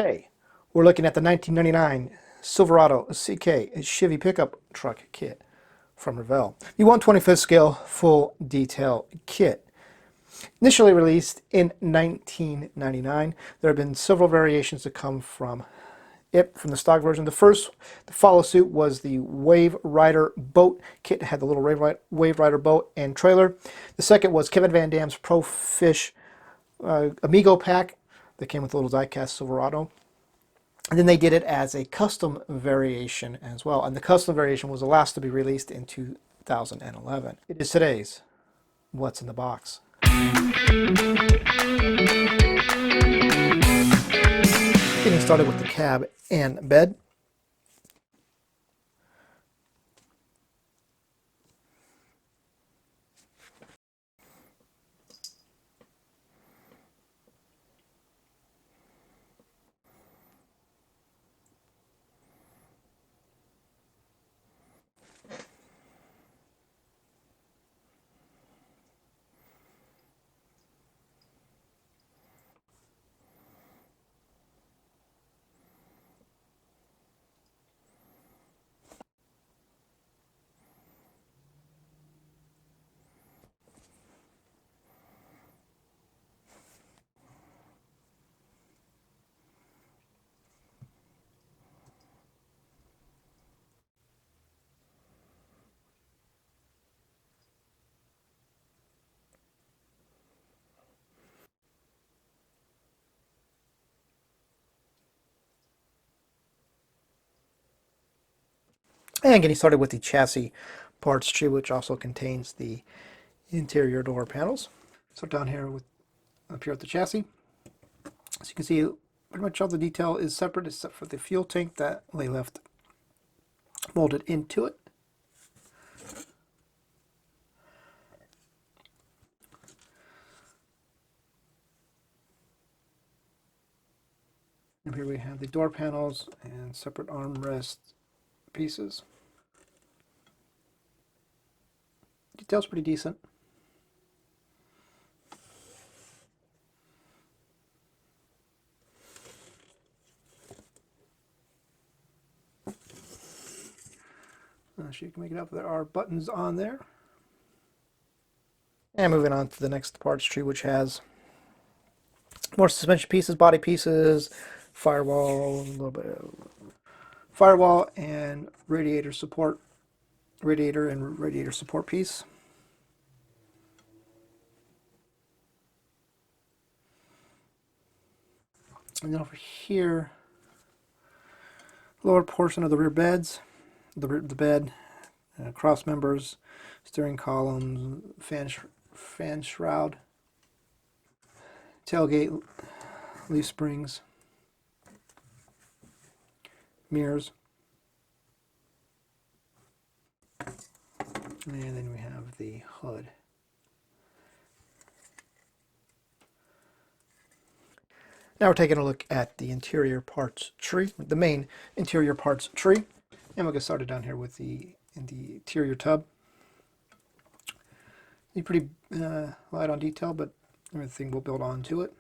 Hey, we're looking at the 1999 Silverado CK Chevy pickup truck kit from Revell. The 1/25th scale full detail kit. Initially released in 1999, there have been several variations that come from it from the stock version. The first to follow suit was the Wave Rider boat kit. It had the little Wave Rider boat and trailer. The second was Kevin Van Dam's Pro Fish Amigo pack that came with a little die-cast Silverado. And then they did it as a custom variation as well. And the custom variation was the last to be released in 2011. It is today's What's in the Box. Getting started with the cab and bed. And getting started with the chassis parts tree, which also contains the interior door panels. So down here up here at the chassis, as you can see, pretty much all the detail is separate except for the fuel tank that they left molded into it. And here we have the door panels and separate armrest pieces. Detail's pretty decent. So you can make it out, there are buttons on there. And moving on to the next parts tree, which has more suspension pieces, body pieces, firewall, a little bit of firewall, and radiator support, radiator and radiator support piece. And then over here, lower portion of the rear beds, the bed, cross members, steering columns, fan shroud, tailgate leaf springs, mirrors, and then we have the hood. Now we're taking a look at the interior parts tree, the main interior parts tree, and we'll get started down here with the interior tub. It's pretty light on detail, but everything will build onto it.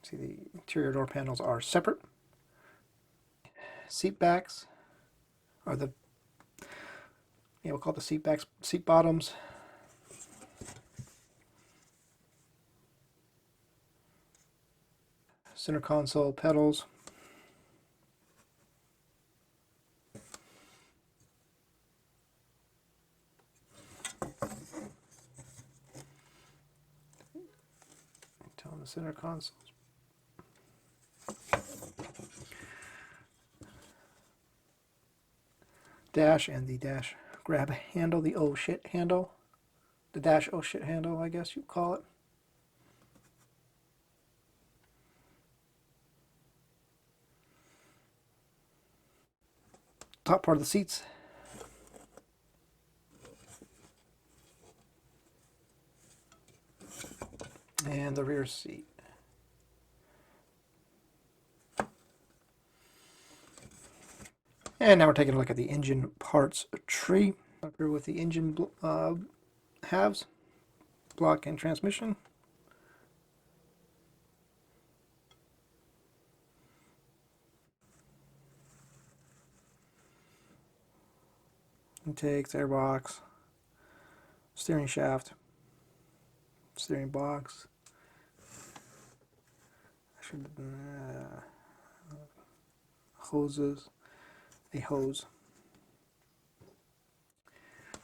See, the interior door panels are separate. Seat backs are we'll call it the seat backs, seat bottoms. Center console pedals. On the center consoles. Dash and the dash grab handle, the oh shit handle. The dash oh shit handle, I guess you call it. Top part of the seats. And the rear seat. And now we're taking a look at the engine parts tree. Up here with the engine halves, block and transmission. intakes, airbox, steering shaft, steering box. Hoses, a hose.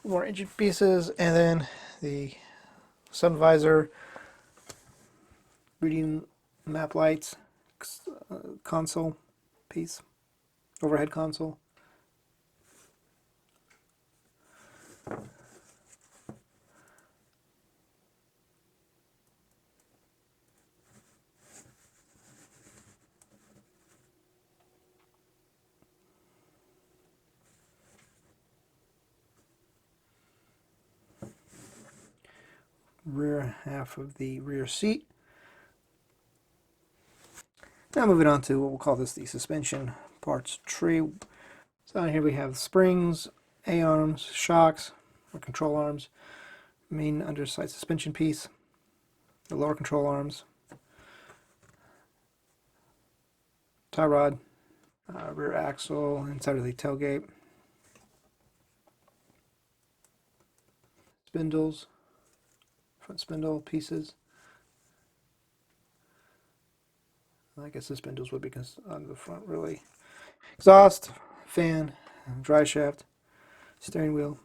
More engine pieces, and then the sun visor, reading map lights, console piece, overhead console. Rear half of the rear seat. Now moving on to what we'll call this the suspension parts tree. So down here we have springs, A-arms, shocks, or control arms, main underside suspension piece, the lower control arms, tie rod, rear axle, inside of the tailgate, spindles, front spindle pieces. I guess the spindles would be on the front really. Exhaust, fan, drive shaft, steering wheel.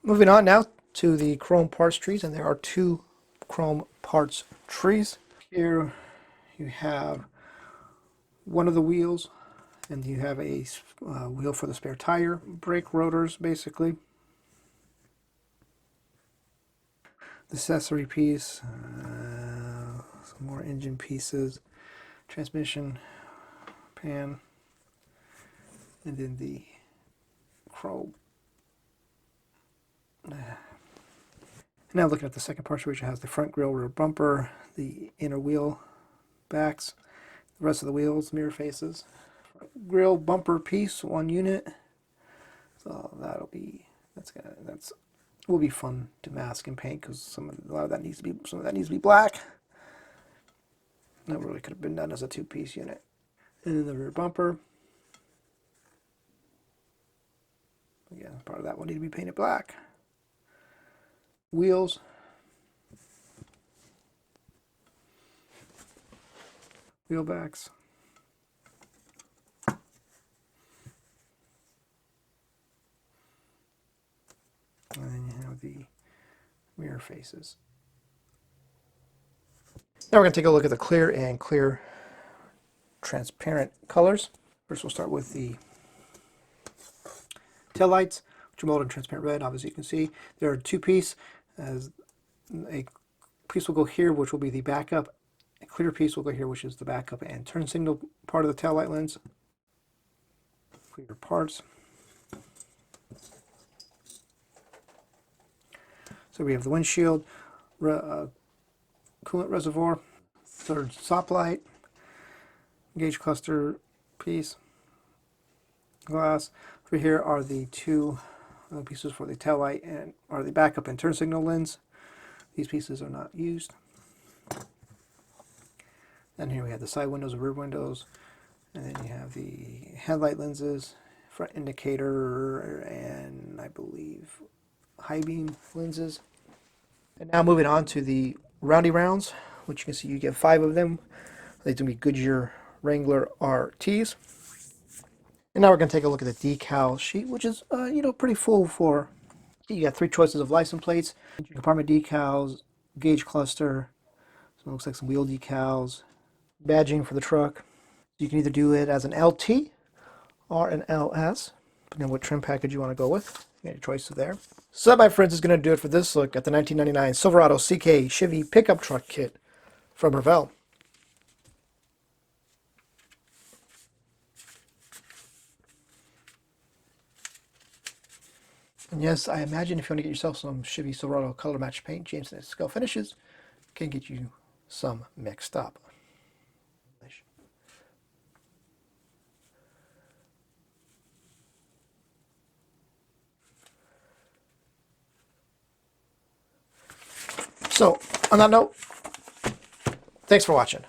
Moving on now to the chrome parts trees, and there are two chrome parts trees. Here you have one of the wheels, and you have a wheel for the spare tire, brake rotors basically. The accessory piece, some more engine pieces, transmission, pan, and then the chrome. Now looking at the second part, which has the front grille, rear bumper, the inner wheel backs, the rest of the wheels, mirror faces, front grille bumper piece, one unit. So that's will be fun to mask and paint because a lot of that needs to be black. That really could have been done as a two-piece unit. And then the rear bumper. Again, part of that will need to be painted black. Wheels. Wheel backs. And then you have the mirror faces. Now we're going to take a look at the clear and clear transparent colors. First we'll start with the tail lights, which are molded in transparent red. Obviously you can see there are two pieces. As a piece will go here, which will be the backup. A clear piece will go here, which is the backup and turn signal part of the tail light lens. Clear parts. So we have the windshield, coolant reservoir, third stop light, gauge cluster piece, glass. Over here are the two pieces for the tail light and are the backup and turn signal lens. These pieces are not used. Then here we have the side windows and rear windows, and then you have the headlight lenses, front indicator, and I believe high beam lenses. And now moving on to the roundy rounds, which you can see you get 5 of them. They're going to be Goodyear Wrangler RTs. And now we're going to take a look at the decal sheet, which is pretty full for. You got 3 choices of license plates, compartment decals, gauge cluster. So it looks like some wheel decals, badging for the truck. You can either do it as an LT or an LS, depending on what trim package you want to go with. You got your choices there. So that, my friends, is going to do it for this look at the 1999 Silverado CK Chevy pickup truck kit from Revell. And yes, I imagine if you want to get yourself some Chevy Silverado color match paint, James and Scalefinishes can get you some mixed up. So, on that note, thanks for watching.